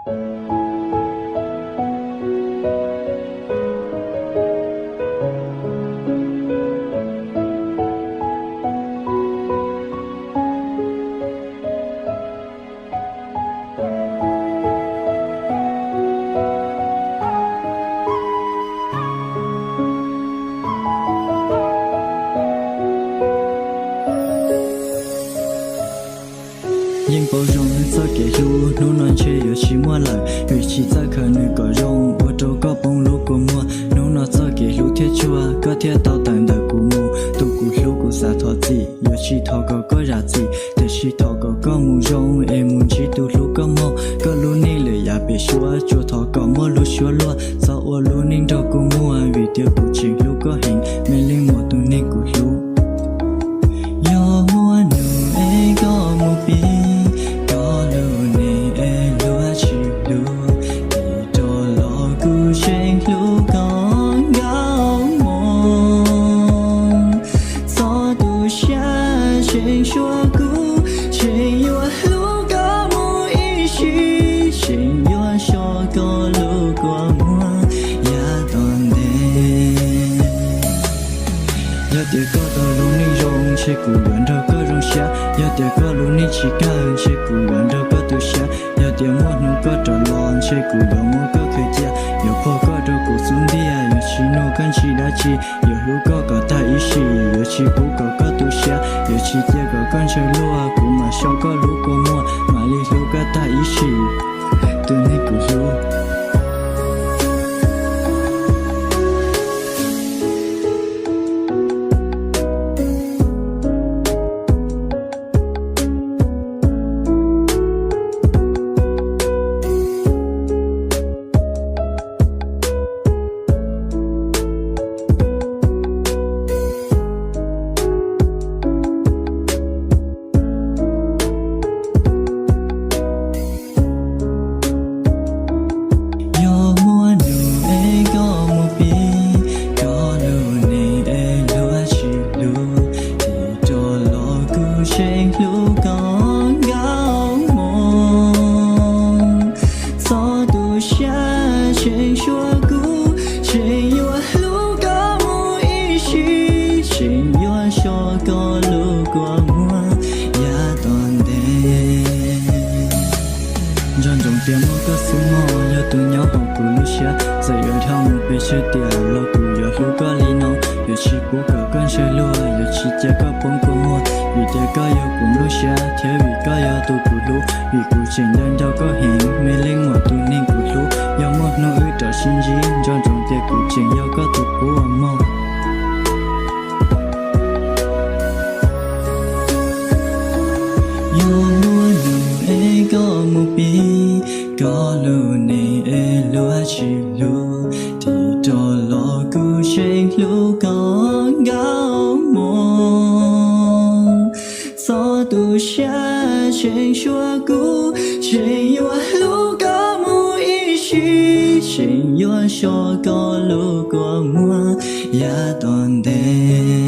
nhưng bao rong cho kẻ lu nó nói chơi ở chỉ mua lại người chỉ ra khởi nơi có rong ở chỗ có bông lúa của mua nó nói cho kẻ lu thiết chua có thiết tao tàn đời của mua tụ của lu của xã thọ gì ở chỉ thọ có ra gì để chỉ thọ có mù rong em muốn chỉ tụ lu có mò có lu này lời ya bị xóa cho thọ có mò lu xóa lúa sao ở lu ninh đâu của mua vì tiêu của chuyện lu có hình mình lên một tụ này của lu yo mua nụ ấy có một bi chế cù lợn đâu có rong xa, giờ tiệt có luôn ní chỉ cá hơn chế cù lợn đâu có tu xa, giờ tiệt mua nụ có trò lon chế cù lợn mua có khơi chia, giờ phô có đâu cù xuống đi à, giờ chỉ nô căn chỉ đã chi, giờ lú có ta ý xì, giờ chỉ cú có tu xa, giờ chỉ tiệt có con chơi lúa, cú mà sau có lú có mua, mà li lú có ta ý xì, từ ní cù lú. Tiền mua có xứ mò, giờ tụi nhau học của lưu xa giờ ở theo một bề chơi tiền, lo của giờ lưu có lý nông giờ chỉ của cậu con chơi lúa, giờ chỉ chơi có bông của mua vì tiền có giờ cũng lưu xa, thế vì có giờ tụi của lưu vì của chuyện đơn đâu có hiện mê lên một tụi nên của lưu giờ một nỗi trở xin gì cho trong tiền của chuyện giờ có tụi của mong yo mua nụ ấy có một bi có lúa này e lúa chỉ lúa thì cho lo cứ trên lúa có gạo mòn gió tu xa trên chúa cũ trên yêu lúa có mua ý chí trên yêu cho có lúa của mua ya toàn đêm